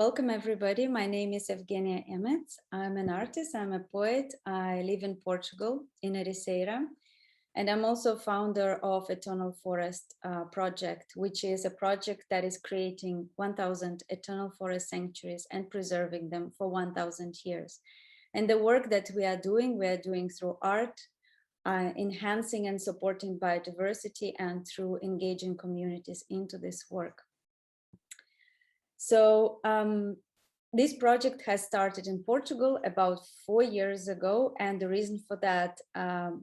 Welcome everybody. My name is Evgenia Emets. I'm an artist, I'm a poet. I live in Portugal, in Ericeira. And I'm also founder of Eternal Forest project, which is a project that is creating 1,000 eternal forest sanctuaries and preserving them for 1,000 years. And the work that we are doing through art, enhancing and supporting biodiversity, and through engaging communities into this work. So this project has started in Portugal about 4 years ago, and the reason for that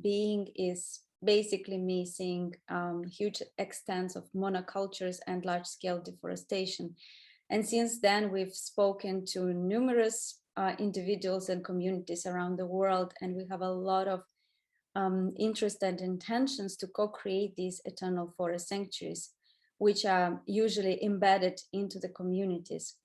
being is basically missing huge extents of monocultures and large-scale deforestation. And since then, we've spoken to numerous individuals and communities around the world, and we have a lot of interest and intentions to co-create these eternal forest sanctuaries, which are usually embedded into the communities.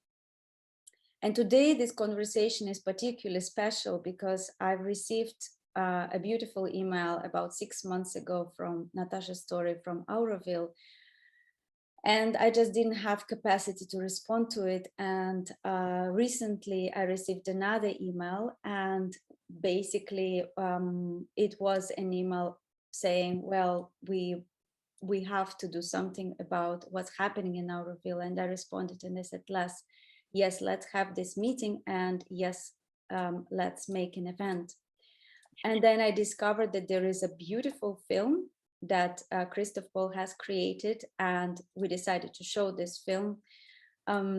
And today this conversation is particularly special because I've received a beautiful email about 6 months ago from Natasha Storey from Auroville. And I just didn't have capacity to respond to it. And recently I received another email, and basically it was an email saying, well, we have to do something about what's happening in Auroville. And I responded and I said, yes, let's have this meeting, and yes, let's make an event. And then I discovered that there is a beautiful film that Christoph Pohl has created, and we decided to show this film.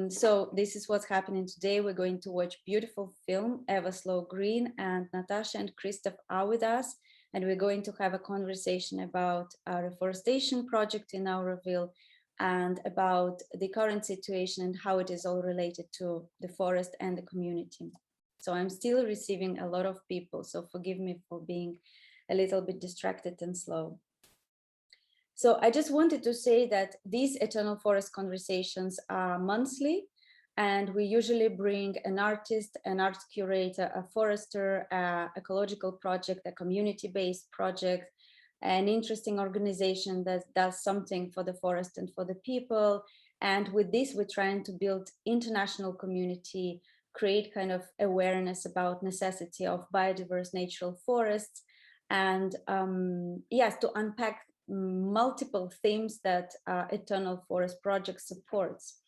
So this is what's happening today. We're going to watch beautiful film, Ever Slow Green, and Natasha and Christoph are with us. And we're going to have a conversation about our reforestation project in Auroville and about the current situation and how it is all related to the forest and the community. So I'm still receiving a lot of people, so forgive me for being a little bit distracted and slow. So I just wanted to say that these Eternal Forest conversations are monthly, and we usually bring an artist, an art curator, a forester, an ecological project, a community-based project, an interesting organization that does something for the forest and for the people. And with this, we're trying to build international community, create kind of awareness about necessity of biodiverse natural forests, and yes, to unpack multiple themes that Eternal Forest Project supports.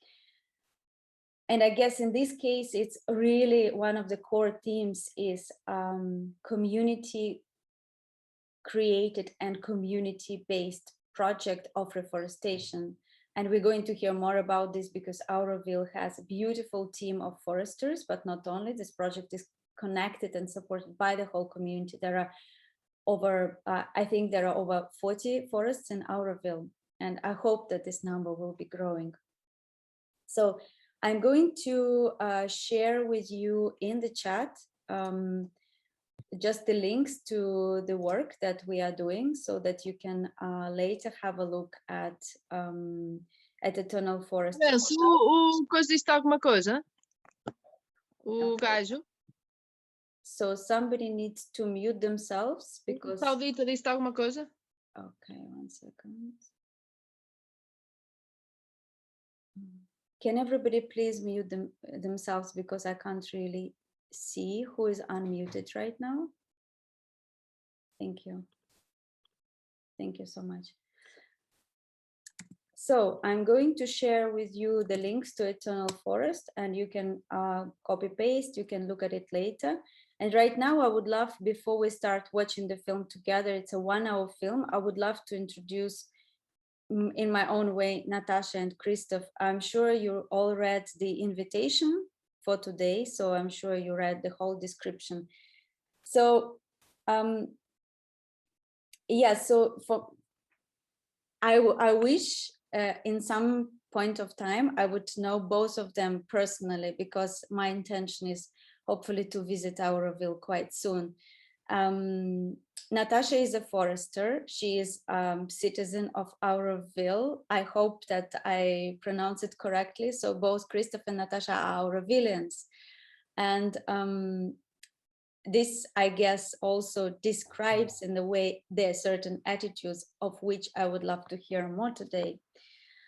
And I guess in this case, it's really one of the core themes is community created and community-based project of reforestation. And we're going to hear more about this because Auroville has a beautiful team of foresters, but not only. This project is connected and supported by the whole community. There are over, I think there are over 40 forests in Auroville, and I hope that this number will be growing. So I'm going to share with you in the chat just the links to the work that we are doing, so that you can later have a look at Eternal Forest. O coisa disse alguma coisa? O gajo? So somebody needs to mute themselves because... O Saudita disse alguma coisa? Okay, 1 second. Can everybody please mute themselves, because I can't really see who is unmuted right now. Thank you. Thank you so much. So I'm going to share with you the links to Eternal Forest, and you can copy paste, you can look at it later. And right now I would love, before we start watching the film together, it's a 1-hour film, I would love to introduce in my own way Natasha and Christoph. I'm sure you all read the invitation for today, so I'm sure you read the whole description. So yeah, so I wish in some point of time I would know both of them personally, because my intention is hopefully to visit Auroville quite soon. Natasha is a forester. She is citizen of Auroville. I hope that I pronounce it correctly. So both Christoph and Natasha are Aurovillians. And this, I guess, also describes in the way there are certain attitudes of which I would love to hear more today.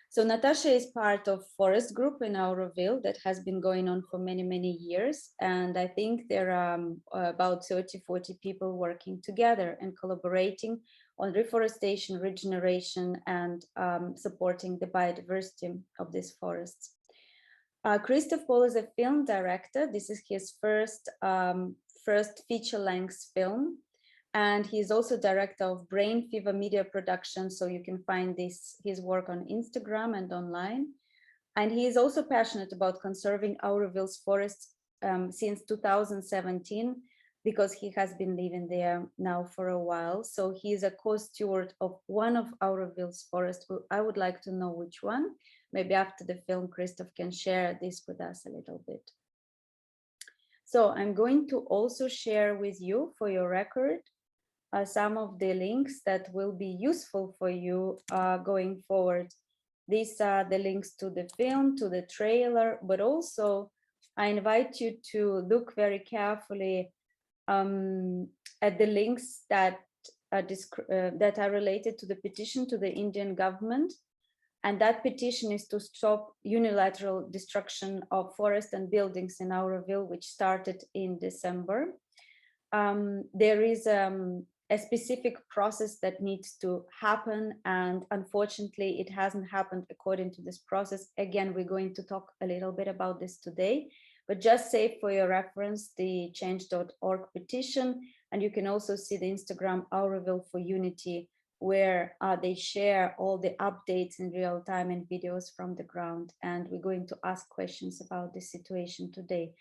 So Natasha is part of Forest Group in Auroville that has been going on for many, many years. And I think there are about 30, 40 people working together and collaborating on reforestation, regeneration, and supporting the biodiversity of these forests. Christoph Pohl is a film director. This is his first feature-length film. And he's also director of Brain Fever Media Production. So you can find his work on Instagram and online. And he is also passionate about conserving Auroville's forests since 2017, because he has been living there now for a while. So he is a co-steward of one of Auroville's forests. I would like to know which one. Maybe after the film, Christoph can share this with us a little bit. So I'm going to also share with you, for your record, some of the links that will be useful for you going forward. These are the links to the film, to the trailer, but also I invite you to look very carefully at the links that are related to the petition to the Indian government. And that petition is to stop unilateral destruction of forests and buildings in Auroville, which started in December. There is a specific process that needs to happen, and unfortunately it hasn't happened according to this process. Again, we're going to talk a little bit about this today, but just save for your reference the change.org petition, and you can also see the Instagram Auroville for Unity, where they share all the updates in real time and videos from the ground, and we're going to ask questions about the situation today.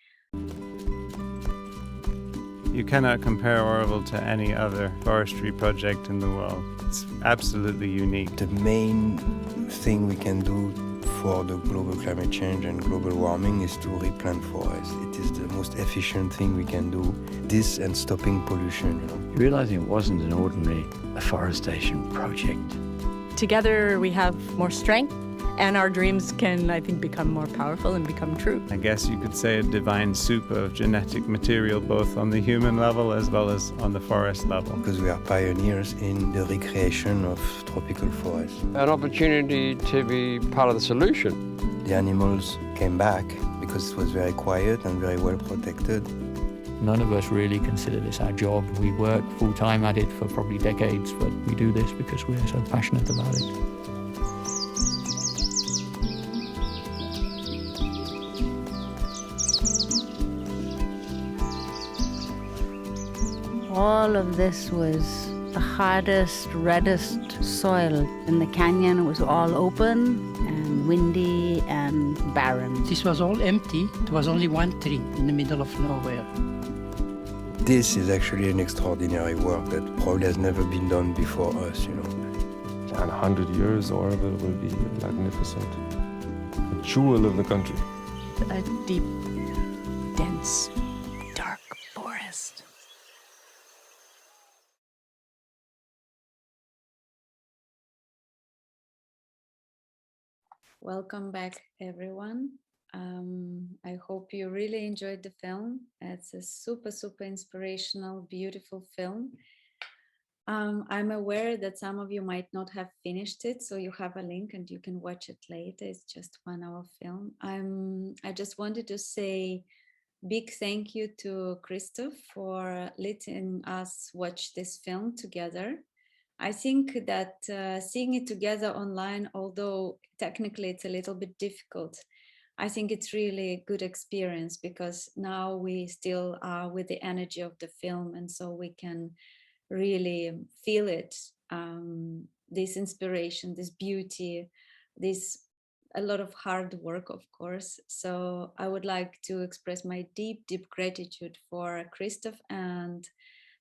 You cannot compare Auroville to any other forestry project in the world. It's absolutely unique. The main thing we can do for the global climate change and global warming is to replant forests. It is the most efficient thing we can do. This and stopping pollution. Realizing it wasn't an ordinary afforestation project. Together we have more strength, and our dreams can, I think, become more powerful and become true. I guess you could say a divine soup of genetic material, both on the human level as well as on the forest level. Because we are pioneers in the recreation of tropical forests. An opportunity to be part of the solution. The animals came back because it was very quiet and very well protected. None of us really consider this our job. We work full-time at it for probably decades, but we do this because we're so passionate about it. All of this was the hardest, reddest soil. In the canyon, it was all open and windy and barren. This was all empty. There was only one tree in the middle of nowhere. This is actually an extraordinary work that probably has never been done before us, In 100 years, Auroville will be magnificent. A jewel of the country. A deep, dense, dark forest. Welcome back, everyone. I hope you really enjoyed the film. It's a super, super inspirational, beautiful film. I'm aware that some of you might not have finished it, so you have a link and you can watch it later. It's just 1 hour film. I just wanted to say big thank you to Christoph for letting us watch this film together. I think that seeing it together online, although technically it's a little bit difficult, I think it's really a good experience, because now we still are with the energy of the film, and so we can really feel it, this inspiration, this beauty, this a lot of hard work, of course. So I would like to express my deep, deep gratitude for Christoph and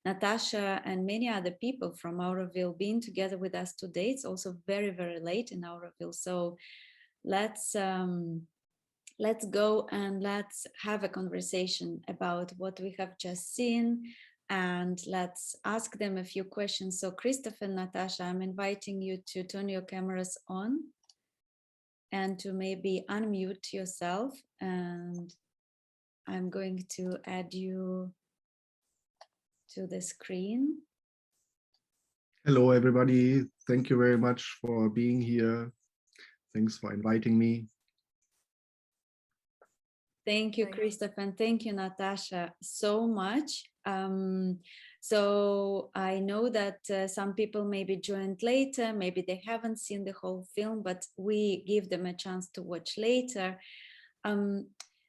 Natasha and many other people from Auroville being together with us today. It's also very, very late in Auroville. So let's go and let's have a conversation about what we have just seen, and let's ask them a few questions. So Christoph and Natasha, I'm inviting you to turn your cameras on and to maybe unmute yourself, and I'm going to add you to the screen. Hello, everybody. Thank you very much for being here. Thanks for inviting me. Thank you, Christoph, and thank you, Natasha, so much. So I know that some people maybe joined later, maybe they haven't seen the whole film, but we give them a chance to watch later.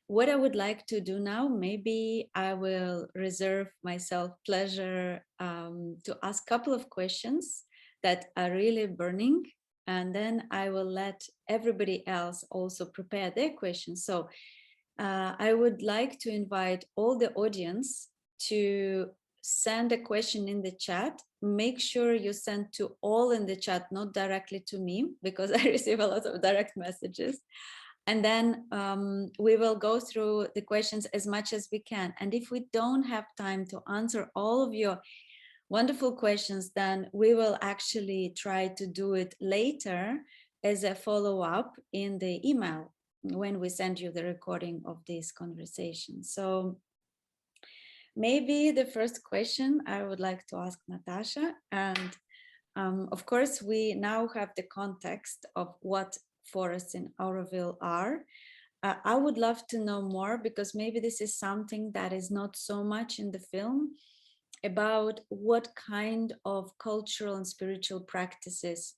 What I would like to do now, maybe I will reserve myself pleasure to ask a couple of questions that are really burning, and then I will let everybody else also prepare their questions. So I would like to invite all the audience to send a question in the chat. Make sure you send to all in the chat, not directly to me, because I receive a lot of direct messages. And then we will go through the questions as much as we can. And if we don't have time to answer all of your wonderful questions, then we will actually try to do it later as a follow-up in the email when we send you the recording of this conversation. So maybe the first question I would like to ask Natasha, and of course we now have the context of what forests in Auroville are. I would love to know more, because maybe this is something that is not so much in the film, about what kind of cultural and spiritual practices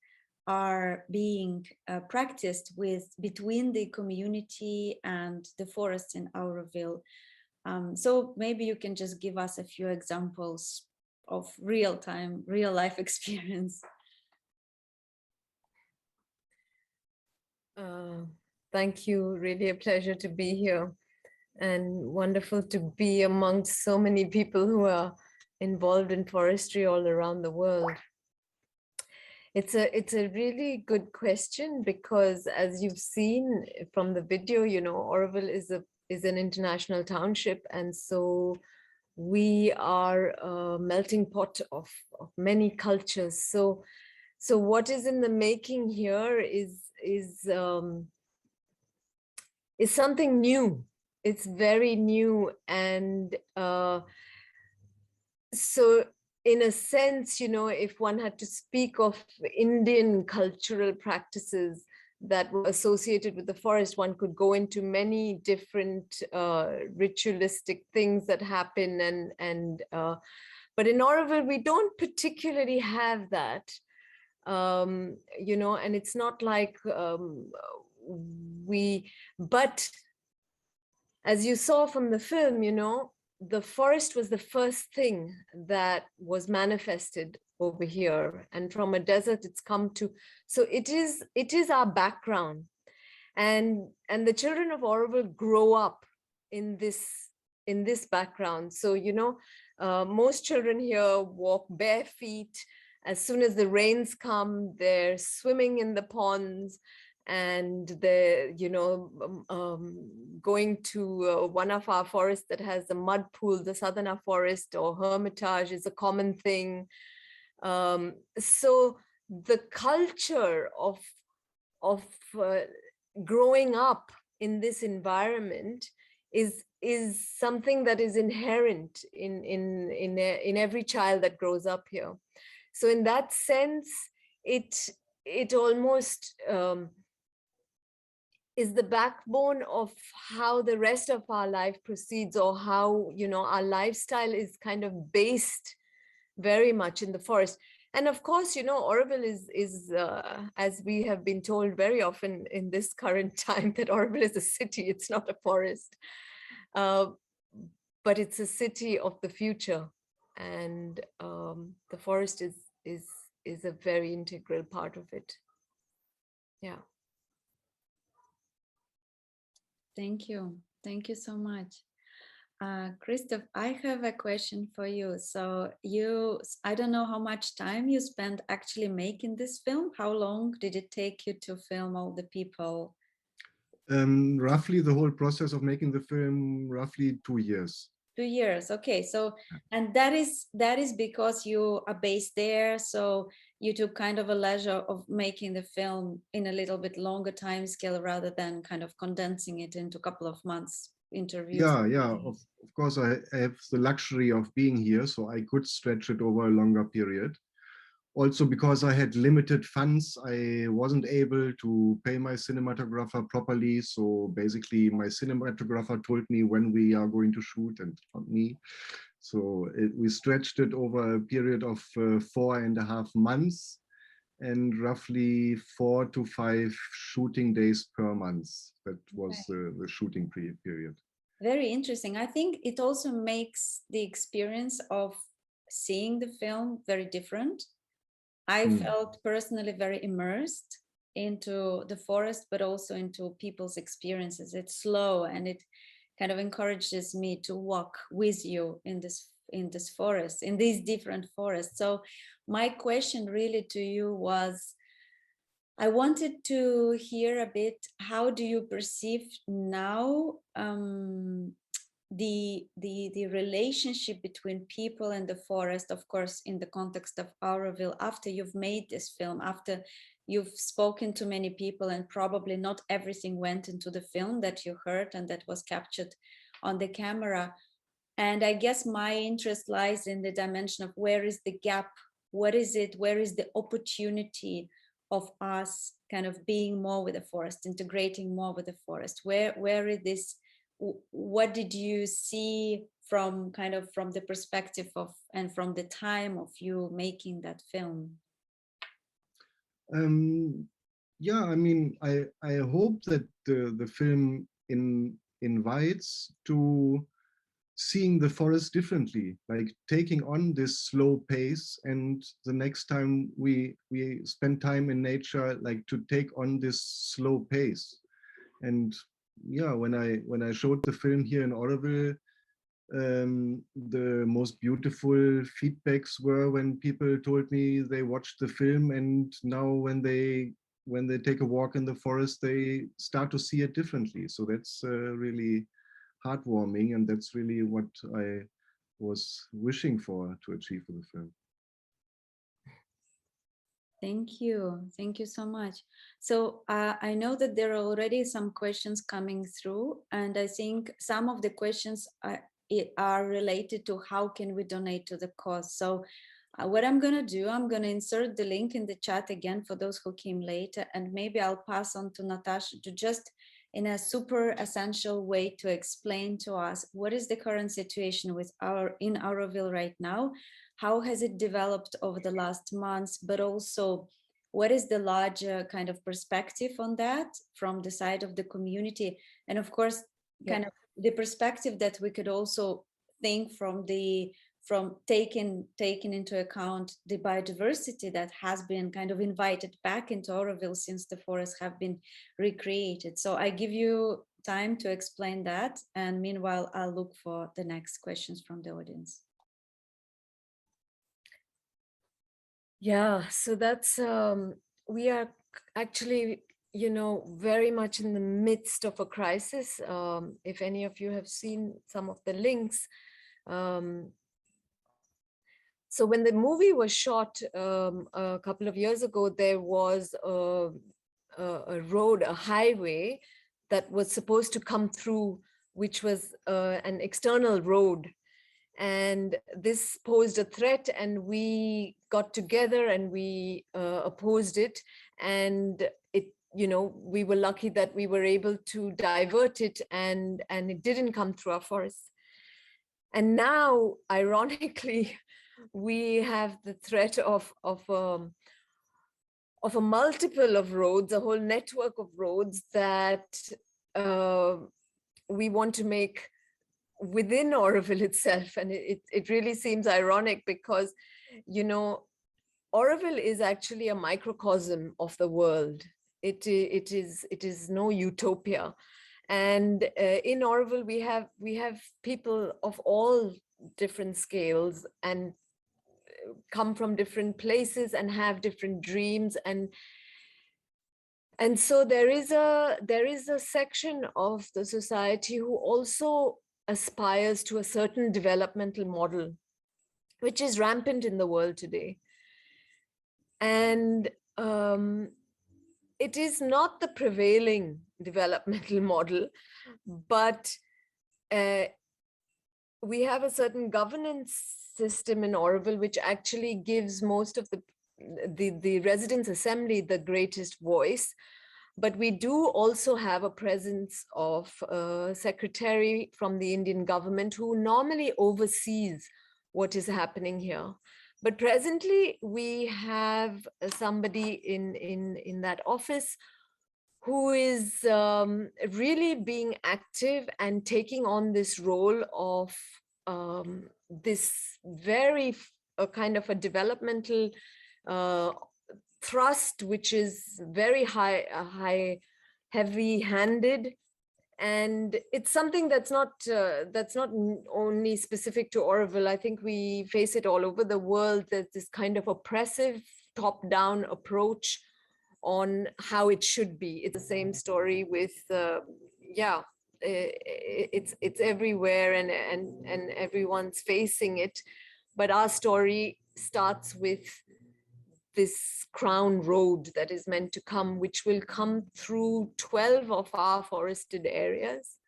are being practiced between the community and the forests in Auroville. So maybe you can just give us a few examples of real life experience. Thank you, really a pleasure to be here, and wonderful to be amongst so many people who are involved in forestry all around the world. It's a really good question, because as you've seen from the video, you know, Auroville is an international township, and so we are a melting pot of many cultures. So what is in the making here is something new. It's very new, and so in a sense, you know, if one had to speak of Indian cultural practices that were associated with the forest, one could go into many different ritualistic things that happen, but in Auroville we don't particularly have that, you know, and it's not like but as you saw from the film, you know, the forest was the first thing that was manifested over here, and from a desert it's come to, so it is our background, and the children of Auroville grow up in this background. So, you know, most children here walk bare feet. As soon as the rains come, they're swimming in the ponds, and they're, you know, going to one of our forests that has a mud pool. The Southern Forest or Hermitage is a common thing. So the culture of growing up in this environment is something that is inherent in every child that grows up here. So in that sense, it almost is the backbone of how the rest of our life proceeds, or how, you know, our lifestyle is kind of based very much in the forest. And of course, you know, Auroville is as we have been told very often in this current time, that Auroville is a city, it's not a forest, but it's a city of the future, and the forest is a very integral part of it. Yeah. Thank you. Thank you so much. Christoph, I have a question for you. So I don't know how much time you spent actually making this film. How long did it take you to film all the people? Roughly the whole process of making the film, roughly 2 years. 2 years, okay. So, and that is because you are based there, so you took kind of a leisure of making the film in a little bit longer time scale rather than kind of condensing it into a couple of months interviews. Yeah. Of course, I have the luxury of being here, so I could stretch it over a longer period. Also, because I had limited funds, I wasn't able to pay my cinematographer properly. So basically, my cinematographer told me when we are going to shoot and not me. So we stretched it over a period of 4.5 months and roughly 4 to 5 shooting days per month. That was the shooting period. Very interesting. I think it also makes the experience of seeing the film very different. I felt personally very immersed into the forest, but also into people's experiences. It's slow and it kind of encourages me to walk with you in this forest, in these different forests. So my question really to you was, I wanted to hear a bit, how do you perceive now the relationship between people and the forest, of course, in the context of Auroville, after you've made this film, after you've spoken to many people, and probably not everything went into the film that you heard and that was captured on the camera. And I guess my interest lies in the dimension of where is the gap, what is it, where is the opportunity of us kind of being more with the forest, integrating more with the forest, where is this, what did you see from the perspective of and from the time of you making that film? Yeah, I mean, I hope that the film invites to seeing the forest differently, like taking on this slow pace, and the next time we spend time in nature, like to take on this slow pace. And yeah, when I showed the film here in Auroville, the most beautiful feedbacks were when people told me they watched the film, and now when they take a walk in the forest, they start to see it differently. So that's really heartwarming, and that's really what I was wishing for to achieve with the film. Thank you so much. So I know that there are already some questions coming through, and I think some of the questions are related to how can we donate to the cause. So what I'm going to do, I'm going to insert the link in the chat again for those who came later, and maybe I'll pass on to Natasha to just in a super essential way to explain to us what is the current situation in Auroville right now, how has it developed over the last months, but also what is the larger kind of perspective on that from the side of the community, and of course kind of the perspective that we could also think from taking into account the biodiversity that has been kind of invited back into Auroville since the forests have been recreated. So I give you time to explain that, and meanwhile I'll look for the next questions from the audience. Yeah, so that's we are actually, very much in the midst of a crisis. If any of you have seen some of the links, so when the movie was shot a couple of years ago, there was a road, a highway that was supposed to come through, which was an external road. And this posed a threat, and we got together and we opposed it. And we were lucky that we were able to divert it, and it didn't come through our forests. And now, ironically, we have the threat of a multiple of roads, a whole network of roads that we want to make within Auroville itself. And it really seems ironic because, Auroville is actually a microcosm of the world. It is no utopia. And in Auroville, we have people of all different scales and come from different places and have different dreams, and so there is a section of the society who also aspires to a certain developmental model, which is rampant in the world today. And it is not the prevailing developmental model, but we have a certain governance system in Auroville which actually gives most of the the residents' assembly the greatest voice, but we do also have a presence of a secretary from the Indian government who normally oversees what is happening here. But presently we have somebody in that office who is really being active and taking on this role of this very kind of a developmental thrust, which is very heavy-handed, and it's something that's not only specific to Auroville. I think we face it all over the world. There's this kind of oppressive top-down approach on how it should be. It's the same story with it's everywhere, and everyone's facing it. But our story starts with this crown road that is meant to come, which will come through 12 of our forested areas.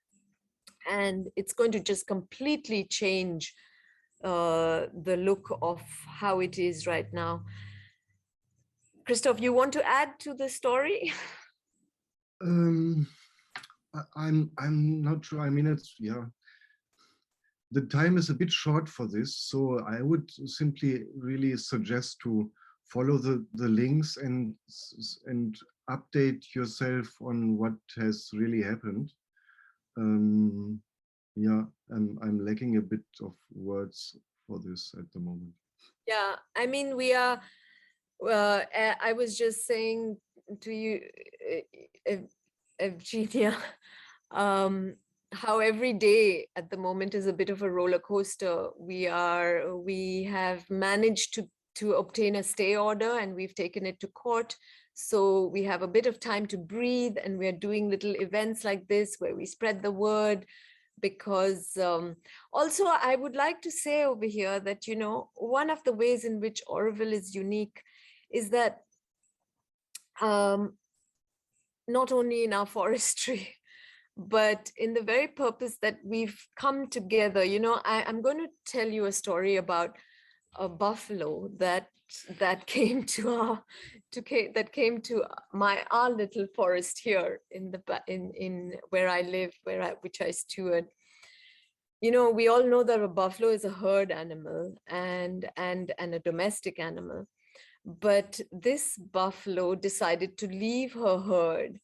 And it's going to just completely change the look of how it is right now. Christoph, you want to add to the story? I'm not sure. I mean, it's, yeah, the time is a bit short for this, so I would simply really suggest to follow the links and update yourself on what has really happened. Yeah, I'm lacking a bit of words for this at the moment. Yeah, I mean, we are, I was just saying to you, Evgenia, how every day at the moment is a bit of a roller coaster. We have managed to obtain a stay order, and we've taken it to court. So we have a bit of time to breathe, and we're doing little events like this where we spread the word. Because also I would like to say over here that, you know, one of the ways in which Auroville is unique is that not only in our forestry, but in the very purpose that we've come together. You know, I'm going to tell you a story about a buffalo that came to our little forest here in where I live, which I steward. You know, we all know that a buffalo is a herd animal and a domestic animal, but this buffalo decided to leave her herd,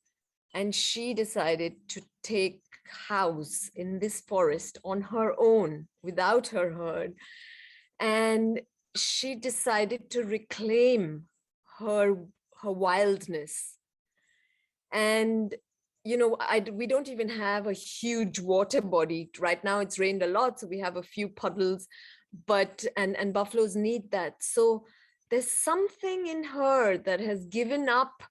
and she decided to take house in this forest on her own without her herd. And she decided to reclaim her wildness. And, you know, we don't even have a huge water body. Right now it's rained a lot, so we have a few puddles, but, and buffaloes need that. So there's something in her that has given up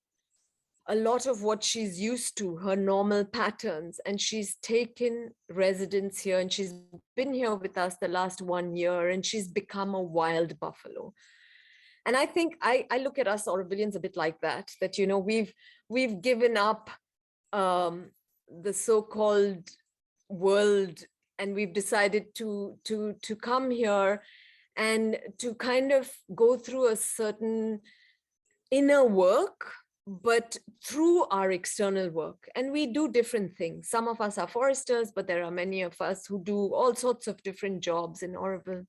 a lot of what she's used to, her normal patterns, and she's taken residence here, and she's been here with us the last 1 year, and she's become a wild buffalo. And I think I look at us Aurovillians a bit like that, you know, we've given up the so-called world, and we've decided to come here and to kind of go through a certain inner work, but through our external work. And we do different things. Some of us are foresters, but there are many of us who do all sorts of different jobs in Auroville.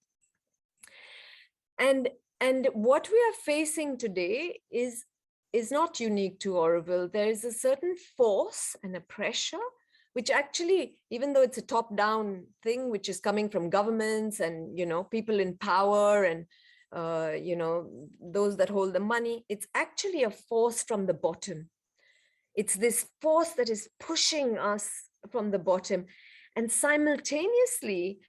And what we are facing today is not unique to Auroville. There is a certain force and a pressure, which actually, even though it's a top-down thing, which is coming from governments and, you know, people in power and you know, those that hold the money, it's actually a force from the bottom. It's this force that is pushing us from the bottom. And simultaneously,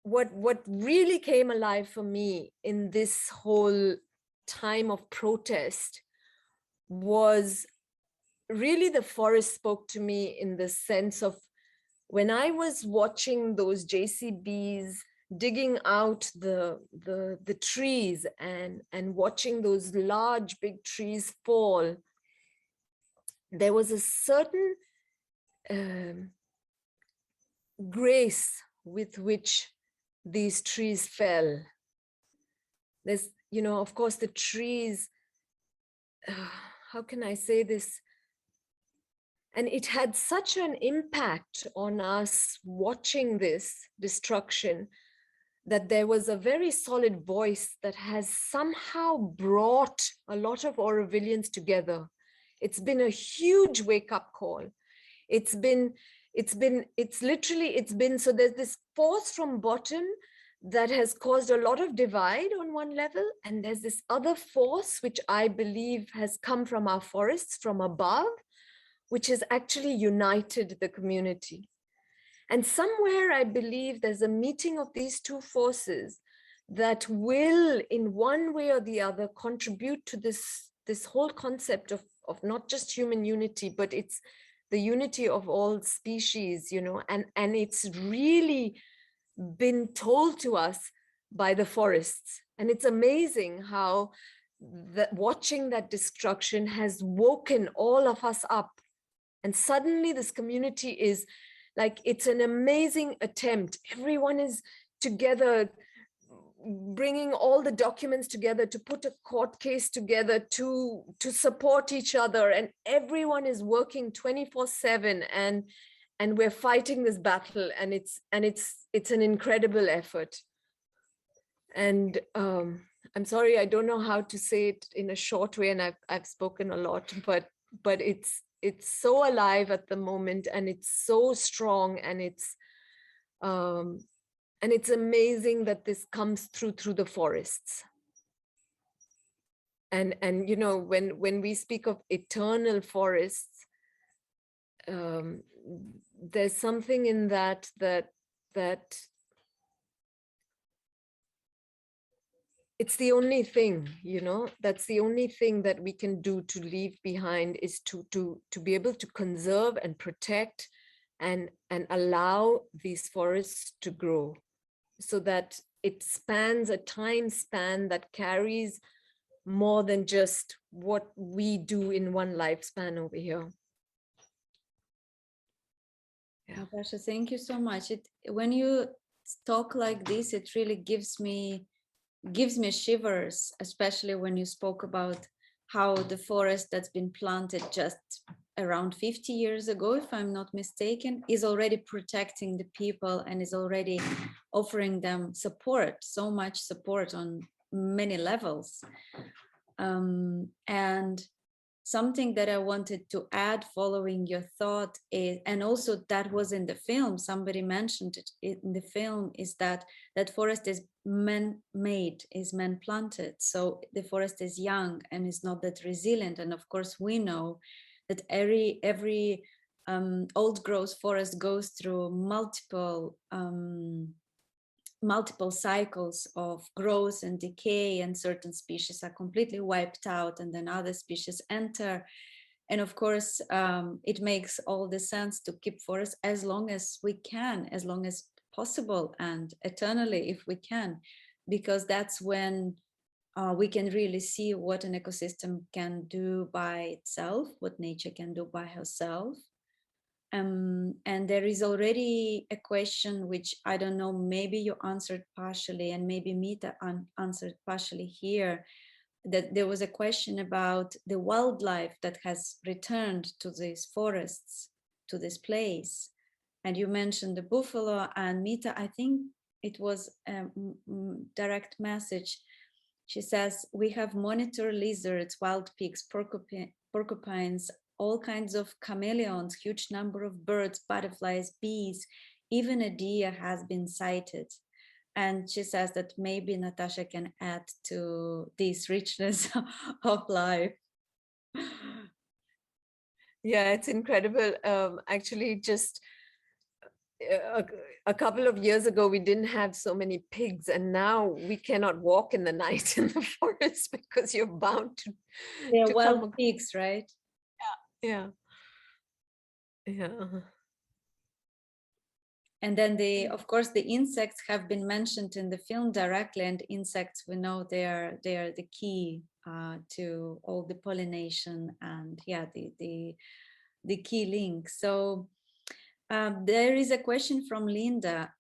what really came alive for me in this whole time of protest was really the forest spoke to me in the sense of when I was watching those JCBs digging out the trees and watching those large big trees fall, there was a certain grace with which these trees fell. you know, of course, the trees, how can I say this? And it had such an impact on us watching this destruction that there was a very solid voice that has somehow brought a lot of Aurovillians together. It's been a huge wake-up call. So there's this force from bottom that has caused a lot of divide on one level, and there's this other force which I believe has come from our forests from above, which has actually united the community. And somewhere I believe there's a meeting of these two forces that will, in one way or the other, contribute to this whole concept of not just human unity, but it's the unity of all species, you know, and it's really been told to us by the forests. And it's amazing how watching that destruction has woken all of us up. And suddenly this community is like, it's an amazing attempt. Everyone is together, bringing all the documents together to put a court case together to support each other. And everyone is working 24/7 and we're fighting this battle, and it's an incredible effort. And I'm sorry, I don't know how to say it in a short way, and I've spoken a lot, but it's so alive at the moment, and it's so strong, and it's amazing that this comes through the forests. And you know, when we speak of eternal forests, there's something in that it's the only thing, you know, that's the only thing that we can do to leave behind, is to be able to conserve and protect and allow these forests to grow, so that it spans a time span that carries more than just what we do in one lifespan over here. Yeah. Natasha, thank you so much. When you talk like this, it really gives me shivers, especially when you spoke about how the forest that's been planted just around 50 years ago, if I'm not mistaken, is already protecting the people and is already offering them support, so much support on many levels. And something that I wanted to add following your thought is, and also that was in the film, somebody mentioned it in the film, is that forest is man-made, is man-planted. So the forest is young and is not that resilient. And of course, we know that every old growth forest goes through multiple cycles of growth and decay, and certain species are completely wiped out and then other species enter. And of course, it makes all the sense to keep forests as long as we can, as long as possible, and eternally if we can, because that's when we can really see what an ecosystem can do by itself, what nature can do by herself. And there is already a question which I don't know, maybe you answered partially, and maybe Mita answered partially here, that there was a question about the wildlife that has returned to these forests, to this place. And you mentioned the buffalo, and Mita, I think it was a direct message. She says, we have monitor lizards, wild pigs, porcupines, all kinds of chameleons, huge number of birds, butterflies, bees, even a deer has been sighted. And she says that maybe Natasha can add to this richness of life. Yeah, it's incredible. Actually, just a couple of years ago, we didn't have so many pigs, and now we cannot walk in the night in the forest because you're bound to. They're wild pigs, right? Yeah. And then of course, the insects have been mentioned in the film directly, and insects, we know they are the key to all the pollination, and yeah, the key link. So there is a question from Linda.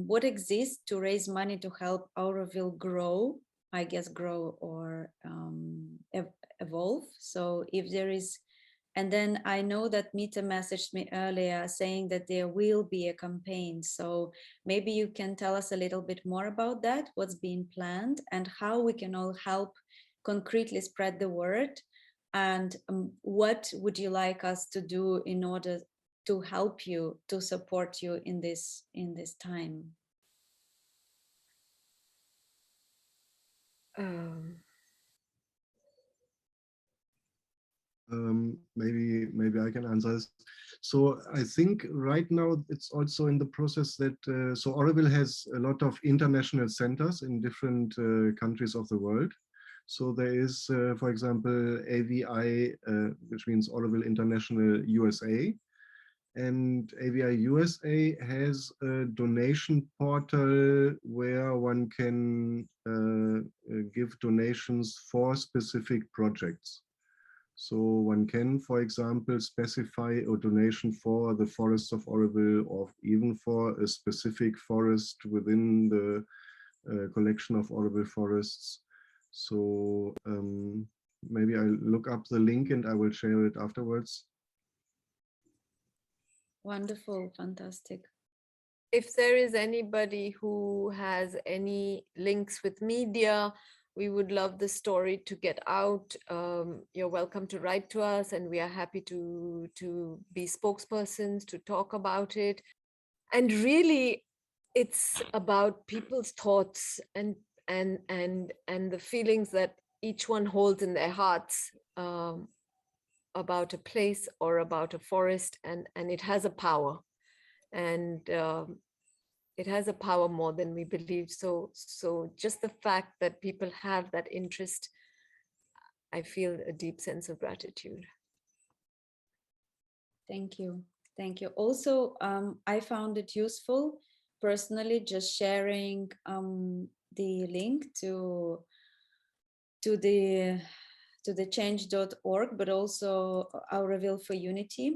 What exists to raise money to help Auroville grow? I guess, grow or evolve. So if there is, and then I know that Mita messaged me earlier saying that there will be a campaign. So maybe you can tell us a little bit more about that, what's being planned and how we can all help concretely spread the word. And what would you like us to do in order to help you, to support you in this time? Maybe I can answer this. So I think right now it's also in the process that so Auroville has a lot of international centers in different countries of the world. So there is, for example, AVI, which means Auroville International USA. And AVI USA has a donation portal where one can give donations for specific projects. So one can, for example, specify a donation for the forests of Auroville or even for a specific forest within the collection of Auroville forests. So maybe I'll look up the link and I will share it afterwards. Wonderful, fantastic. If there is anybody who has any links with media, we would love the story to get out. You're welcome to write to us, and we are happy to be spokespersons to talk about it. And really, it's about people's thoughts and the feelings that each one holds in their hearts about a place or about a forest, and it has a power, and it has a power more than we believe. So just the fact that people have that interest, I feel a deep sense of gratitude. Thank you. Thank you. Also, I found it useful personally just sharing the link to the change.org, but also Auroville for Unity.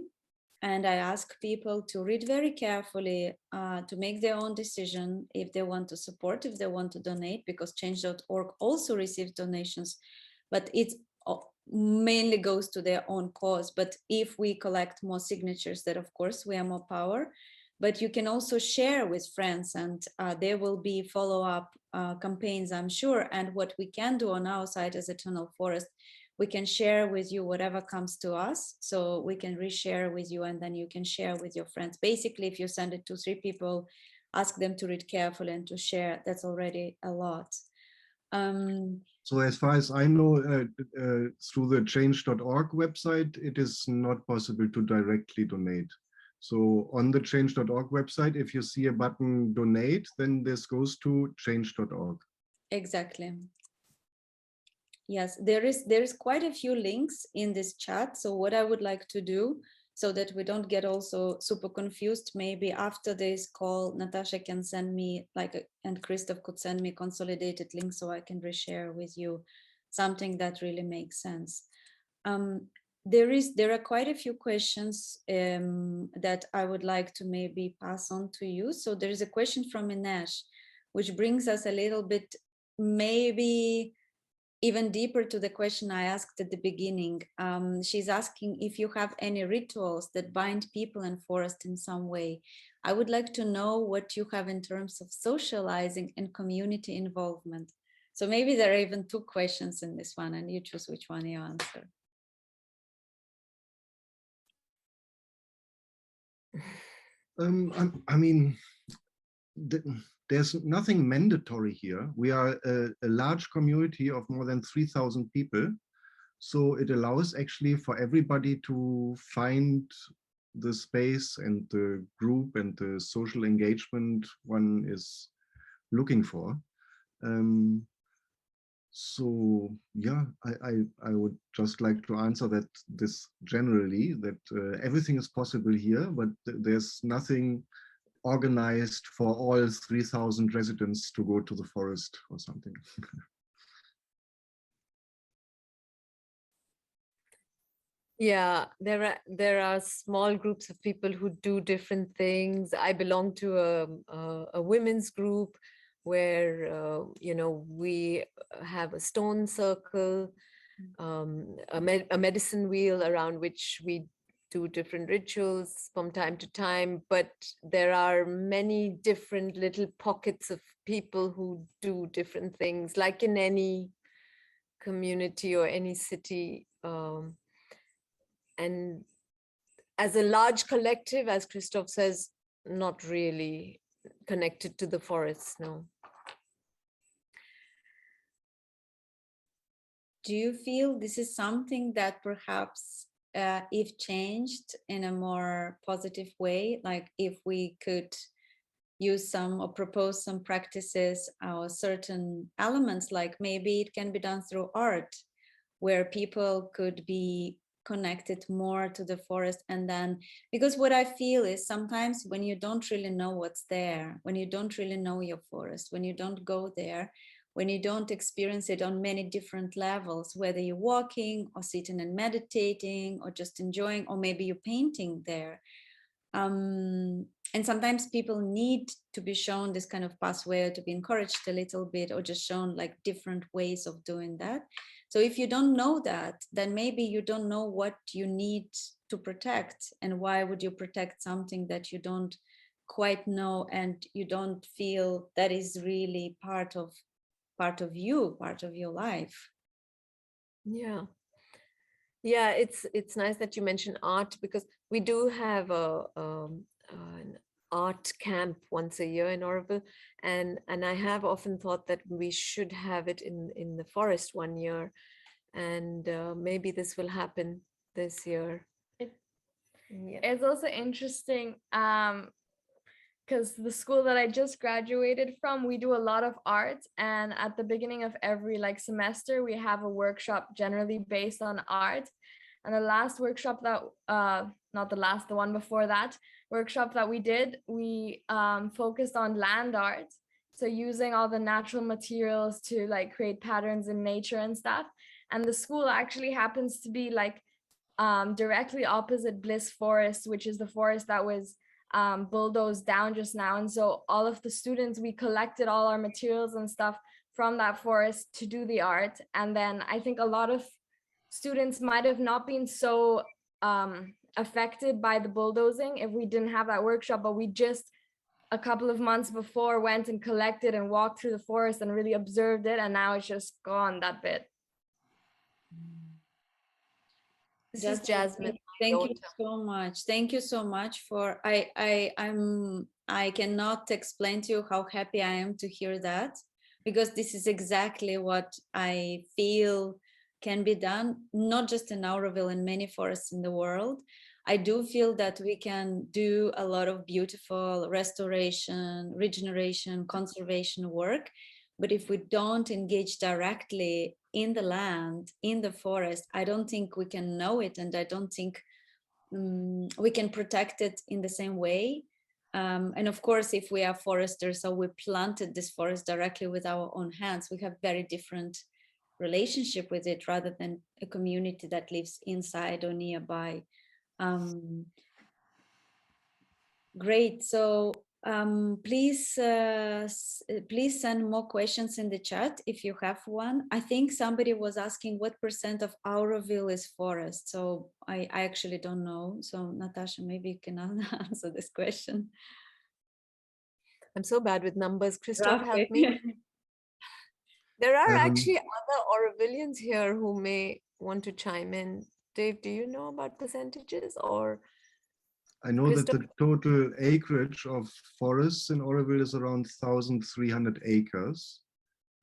And I ask people to read very carefully, to make their own decision if they want to support, if they want to donate, because change.org also receives donations, but it mainly goes to their own cause. But if we collect more signatures, then of course we have more power. But you can also share with friends, and there will be follow-up campaigns, I'm sure. And what we can do on our side as Eternal Forest, we can share with you whatever comes to us. So we can reshare with you, and then you can share with your friends. Basically, if you send it to 3 people, ask them to read carefully and to share, that's already a lot. So as far as I know, through the change.org website, it is not possible to directly donate. So on the change.org website, if you see a button donate, then this goes to change.org. Exactly. Yes, there is quite a few links in this chat. So what I would like to do, so that we don't get also super confused, maybe after this call, Natasha can send me and Christoph could send me consolidated links so I can reshare with you something that really makes sense. There are quite a few questions that I would like to maybe pass on to you. So there is a question from Inesh, which brings us a little bit, maybe even deeper to the question I asked at the beginning. She's asking if you have any rituals that bind people and forest in some way. I would like to know what you have in terms of socializing and community involvement. So maybe there are even 2 questions in this one, and you choose which one you answer. I mean, there's nothing mandatory here. We are a large community of more than 3,000 people. So it allows actually for everybody to find the space and the group and the social engagement one is looking for. So yeah, I would just like to answer that this generally, that everything is possible here, but there's nothing organized for all 3,000 residents to go to the forest or something. Yeah, there are small groups of people who do different things. I belong to a women's group where, you know, we have a stone circle, a medicine wheel around which we do different rituals from time to time, but there are many different little pockets of people who do different things, like in any community or any city. And as a large collective, as Christoph says, not really connected to the forests, no. Do you feel this is something that perhaps if changed in a more positive way, like if we could use some or propose some practices or certain elements, like maybe it can be done through art, where people could be connected more to the forest? And then, because what I feel is sometimes when you don't really know what's there, when you don't really know your forest, when you don't go there, when you don't experience it on many different levels, whether you're walking or sitting and meditating or just enjoying, or maybe you're painting there. And sometimes people need to be shown this kind of pathway, or to be encouraged a little bit, or just shown like different ways of doing that. So if you don't know that, then maybe you don't know what you need to protect, and why would you protect something that you don't quite know, and you don't feel that is really part of you, part of your life. Yeah. Yeah, it's nice that you mentioned art, because we do have an art camp once a year in Auroville, and I have often thought that we should have it in the forest one year, and maybe this will happen this year. It's also interesting because the school that I just graduated from, we do a lot of art, and at the beginning of every like semester we have a workshop generally based on art. And the last workshop that not the last, the one before that workshop that we did, we focused on land art, so using all the natural materials to like create patterns in nature and stuff. And the school actually happens to be like directly opposite Bliss Forest, which is the forest that was bulldozed down just now. And so all of the students, we collected all our materials and stuff from that forest to do the art. And then I think a lot of students might have not been so affected by the bulldozing if we didn't have that workshop, but we just a couple of months before went and collected and walked through the forest and really observed it, and now it's just gone, that bit. This is Jasmine. Thank you so much. Thank you so much for I cannot explain to you how happy I am to hear that, because this is exactly what I feel can be done, not just in Auroville, in many forests in the world. I do feel that we can do a lot of beautiful restoration, regeneration, conservation work, but if we don't engage directly in the land, in the forest, I don't think we can know it, and I don't think we can protect it in the same way. And of course, if we are foresters, so we planted this forest directly with our own hands, we have very different relationship with it, rather than a community that lives inside or nearby. Great. So please send more questions in the chat if you have one. I think somebody was asking what % of Auroville is forest. So I actually don't know. So Natasha, maybe you can answer this question. I'm so bad with numbers. Christoph, help me. There are actually other Aurovillians here who may want to chime in. Dave, do you know about percentages, or? I know that the total acreage of forests in Auroville is around 1,300 acres.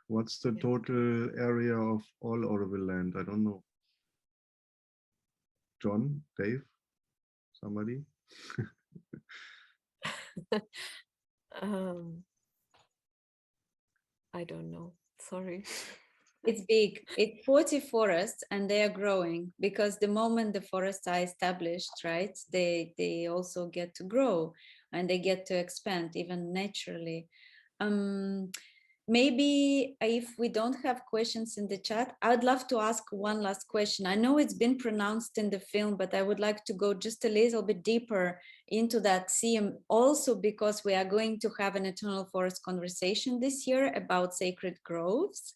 What's the total area of all Auroville land? I don't know. John, Dave, somebody? I don't know. Sorry. It's big. It's 40 forests, and they are growing, because the moment the forests are established, right, they also get to grow and they get to expand even naturally. maybe if we don't have questions in the chat, I'd love to ask one last question. I know it's been pronounced in the film, but I would like to go just a little bit deeper into that theme, also because we are going to have an Eternal Forest conversation this year about sacred groves.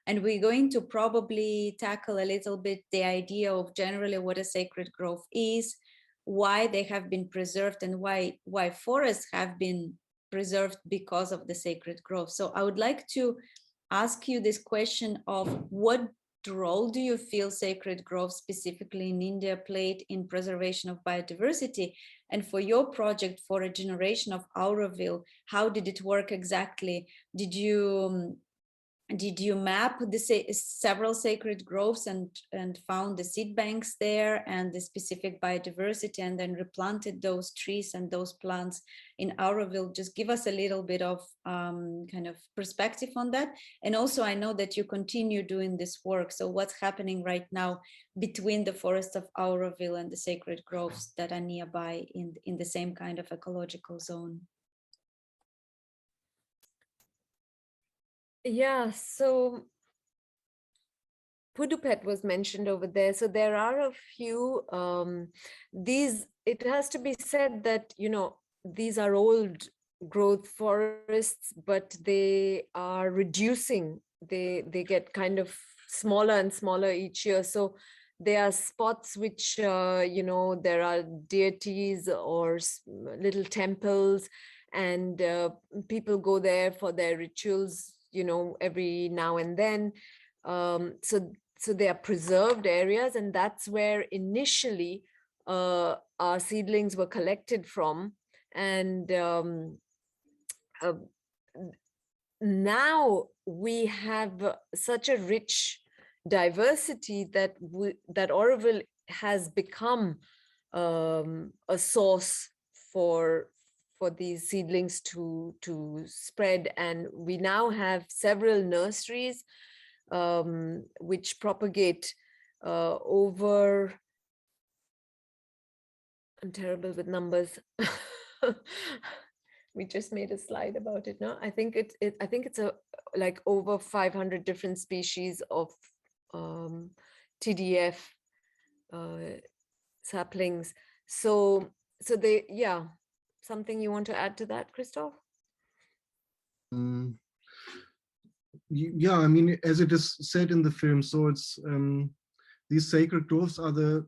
And we're going to probably tackle a little bit the idea of generally what a sacred grove is, why they have been preserved, and why forests have been preserved because of the sacred grove. So I would like to ask you this question of what role do you feel sacred groves specifically in India played in preservation of biodiversity? And for your project for regeneration of Auroville, how did it work exactly? Did you map the several sacred groves and found the seed banks there and the specific biodiversity, and then replanted those trees and those plants in Auroville? Just give us a little bit of kind of perspective on that. And also, I know that you continue doing this work. So what's happening right now between the forest of Auroville and the sacred groves that are nearby in the same kind of ecological zone? Yeah, so Pudupet was mentioned over there. So there are a few, it has to be said that, you know, these are old growth forests, but they are reducing. They get kind of smaller and smaller each year. So there are spots which, you know, there are deities or little temples, and people go there for their rituals, you know, every now and then. So they are preserved areas, and that's where initially our seedlings were collected from. And now we have such a rich diversity that that Auroville has become a source for these seedlings to spread. And we now have several nurseries which propagate over, I'm terrible with numbers. We just made a slide about it, no? I think it's like over 500 different species of TDF saplings. So they, yeah. Something you want to add to that, Christoph? Yeah, I mean, as it is said in the film, so it's these sacred groves are the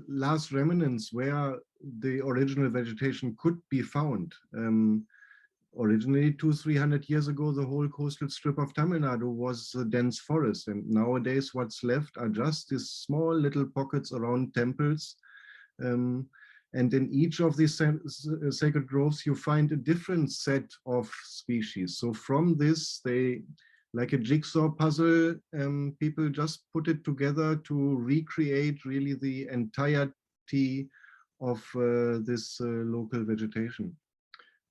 last remnants where the original vegetation could be found. Originally, 200-300 years ago, the whole coastal strip of Tamil Nadu was a dense forest, and nowadays what's left are just these small little pockets around temples. And in each of these sacred groves, you find a different set of species. So from this, they, like a jigsaw puzzle, people just put it together to recreate really the entirety of this local vegetation.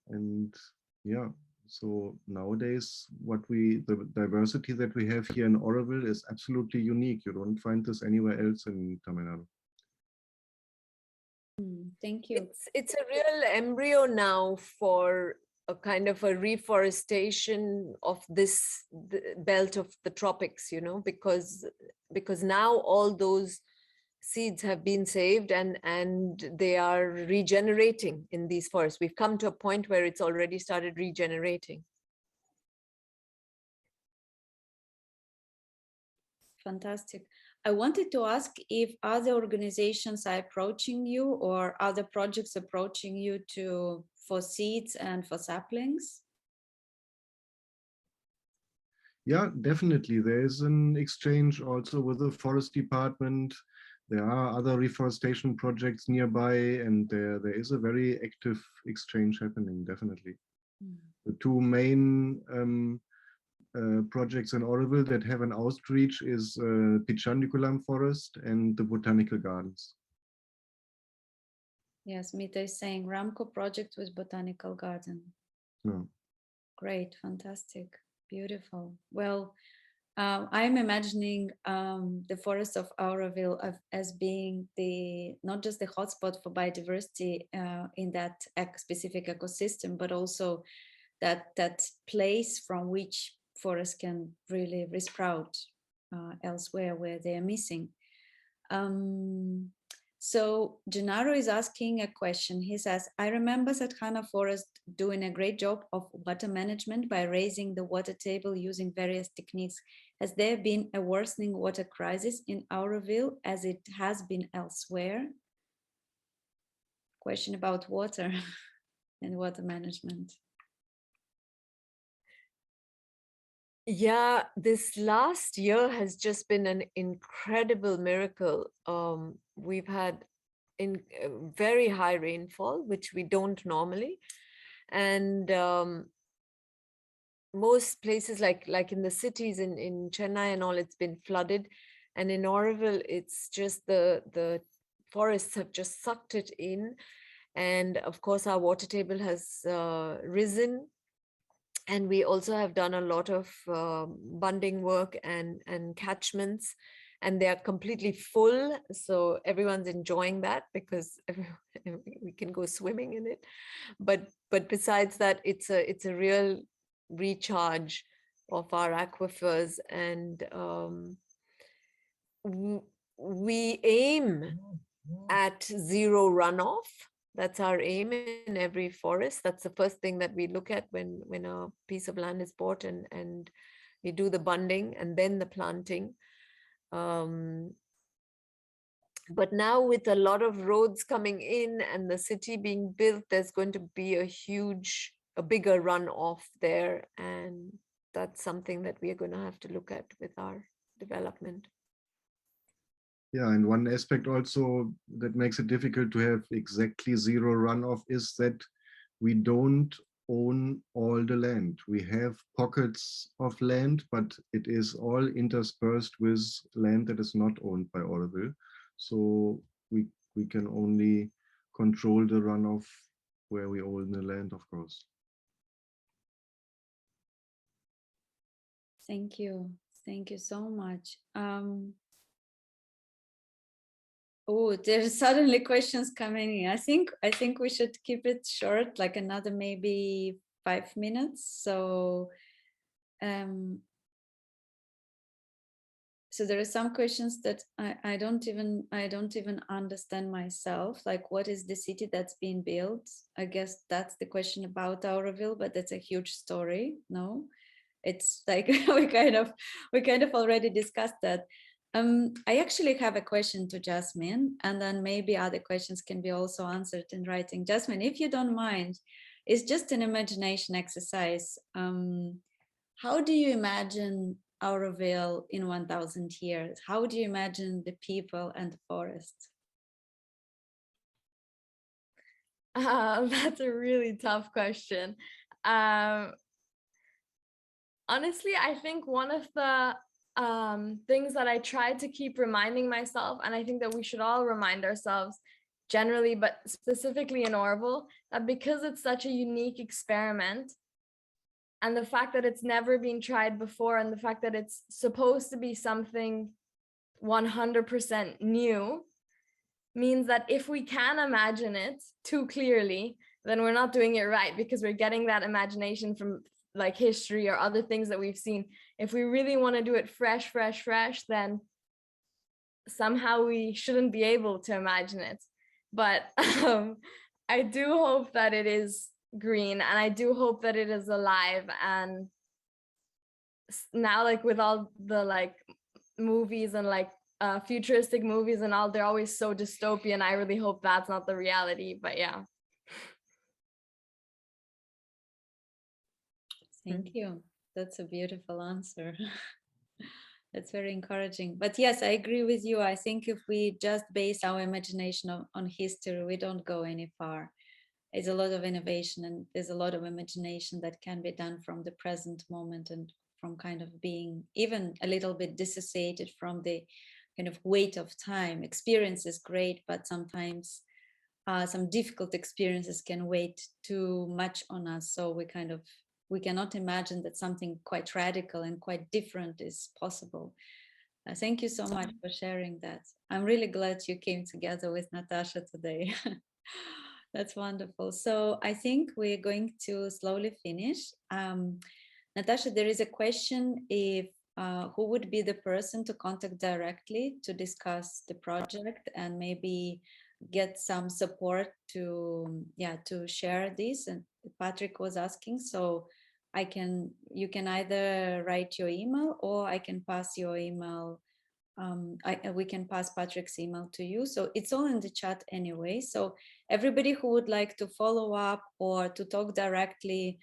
And yeah, so nowadays, the diversity that we have here in Auroville is absolutely unique. You don't find this anywhere else in Tamil Nadu. Thank you. It's a real embryo now for a kind of a reforestation of this belt of the tropics, you know, because now all those seeds have been saved and they are regenerating in these forests. We've come to a point where it's already started regenerating. Fantastic. I wanted to ask if other organizations are approaching you or other projects approaching you for seeds and for saplings? Yeah, definitely. There is an exchange also with the forest department. There are other reforestation projects nearby, and there is a very active exchange happening, definitely. The two main projects in Auroville that have an outreach is Pichandiculam Forest and the Botanical Gardens. Yes, Mita is saying Ramco project with Botanical Garden. Yeah. Great, fantastic, beautiful. Well, I'm imagining the forest of Auroville as being not just the hotspot for biodiversity in that specific ecosystem, but also that place from which forests can really resprout elsewhere where they are missing. So Gennaro is asking a question. He says, I remember Satkana Forest doing a great job of water management by raising the water table using various techniques. Has there been a worsening water crisis in Auroville as it has been elsewhere? Question about water and water management. Yeah, this last year has just been an incredible miracle. We've had very high rainfall, which we don't normally. And most places like in the cities in Chennai and all, it's been flooded. And in Auroville, it's just the forests have just sucked it in. And of course, our water table has risen. And we also have done a lot of bunding work and catchments, and they are completely full. So everyone's enjoying that because we can go swimming in it. But besides that, it's a real recharge of our aquifers, and we aim at zero runoff. That's our aim in every forest. That's the first thing that we look at when a piece of land is bought, and we do the bunding and then the planting. But now with a lot of roads coming in and the city being built, there's going to be a bigger runoff there. And that's something that we are going to have to look at with our development. Yeah, and one aspect also that makes it difficult to have exactly zero runoff is that we don't own all the land. We have pockets of land, but it is all interspersed with land that is not owned by Auroville. So we can only control the runoff where we own the land, of course. Thank you. Thank you so much. Oh, there's suddenly questions coming in. I think we should keep it short, like another maybe 5 minutes. So, so there are some questions that I don't even understand myself. Like, what is the city that's being built? I guess that's the question about Auroville, but that's a huge story. No, it's like we kind of already discussed that. I actually have a question to Jasmine, and then maybe other questions can be also answered in writing. Jasmine, if you don't mind, it's just an imagination exercise. How do you imagine Auroville in 1,000 years? How do you imagine the people and the forest? That's a really tough question. Honestly, I think one of the things that I try to keep reminding myself, and I think that we should all remind ourselves generally, but specifically in Auroville, that because it's such a unique experiment, and the fact that it's never been tried before, and the fact that it's supposed to be something 100% new, means that if we can imagine it too clearly, then we're not doing it right, because we're getting that imagination from like history or other things that we've seen. If we really want to do it fresh, then somehow we shouldn't be able to imagine it. But I do hope that it is green, and I do hope that it is alive. And now, like with all the like movies and like futuristic movies and all, they're always so dystopian. I really hope that's not the reality, but yeah. Thank you. That's a beautiful answer. That's very encouraging. But yes, I agree with you. I think if we just base our imagination on history, we don't go any far. It's a lot of innovation, and there's a lot of imagination that can be done from the present moment, and from kind of being even a little bit dissociated from the kind of weight of time. Experience is great, but sometimes some difficult experiences can weigh too much on us. So we cannot imagine that something quite radical and quite different is possible. Thank you so much for sharing that. I'm really glad you came together with Natasha today. That's wonderful. So I think we're going to slowly finish. Natasha, there is a question if who would be the person to contact directly to discuss the project and maybe get some support to share this. And Patrick was asking, so you can either write your email or I can pass your email. We can pass Patrick's email to you. So it's all in the chat anyway. So everybody who would like to follow up or to talk directly,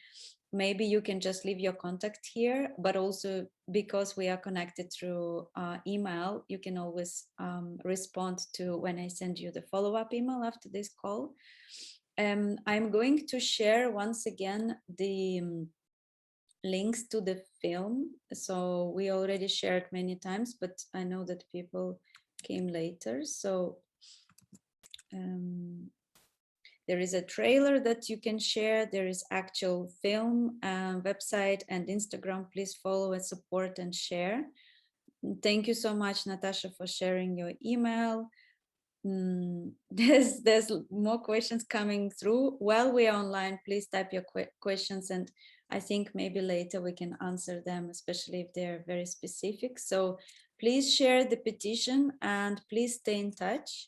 maybe you can just leave your contact here, but also because we are connected through email, you can always respond to when I send you the follow-up email after this call. I'm going to share once again the links to the film. So we already shared many times, but I know that people came later. So there is a trailer that you can share. There is actual film, website and Instagram. Please follow and support and share. Thank you so much, Natasha, for sharing your email. There's more questions coming through. While we are online, please type your questions, and I think maybe later we can answer them, especially if they're very specific. So please share the petition and please stay in touch.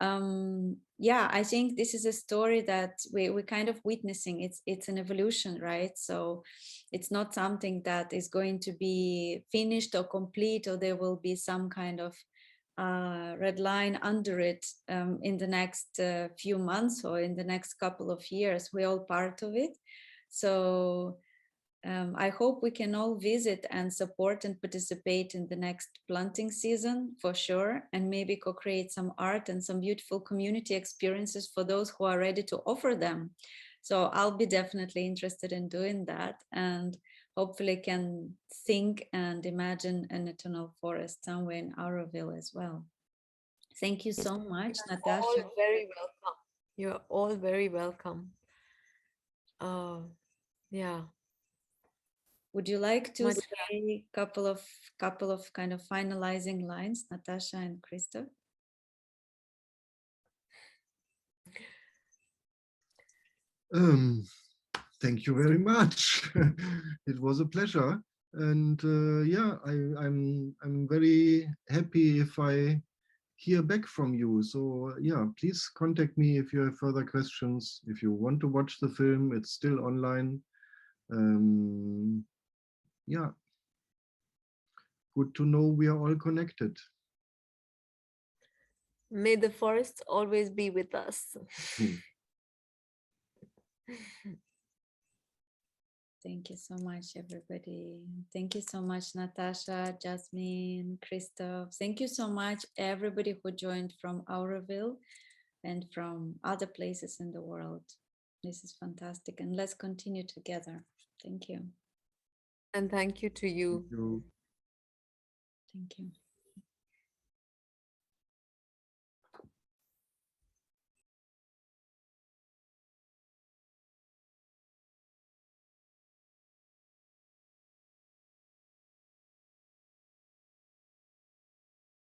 I think this is a story that we're kind of witnessing. It's an evolution, right? So it's not something that is going to be finished or complete, or there will be some kind of red line under it in the next few months or in the next couple of years. We're all part of it. So I hope we can all visit and support and participate in the next planting season for sure, and maybe co-create some art and some beautiful community experiences for those who are ready to offer them. So I'll be definitely interested in doing that, and hopefully can think and imagine an eternal forest somewhere in Auroville as well. Thank you so much, Natasha. All very welcome. You're all very welcome. Yeah. Would you like to say a couple of kind of finalizing lines, Natasha and Christoph? Thank you very much. It was a pleasure, and I'm very happy if I hear back from you. So please contact me if you have further questions. If you want to watch the film, it's still online. Good to know we are all connected. May the forests always be with us. Thank you so much, everybody. Thank you so much, Natasha, Jasmine, Christoph. Thank you so much, everybody who joined from Auroville and from other places in the world. This is fantastic, and let's continue together. Thank you. And thank you to you. Thank you. Thank you.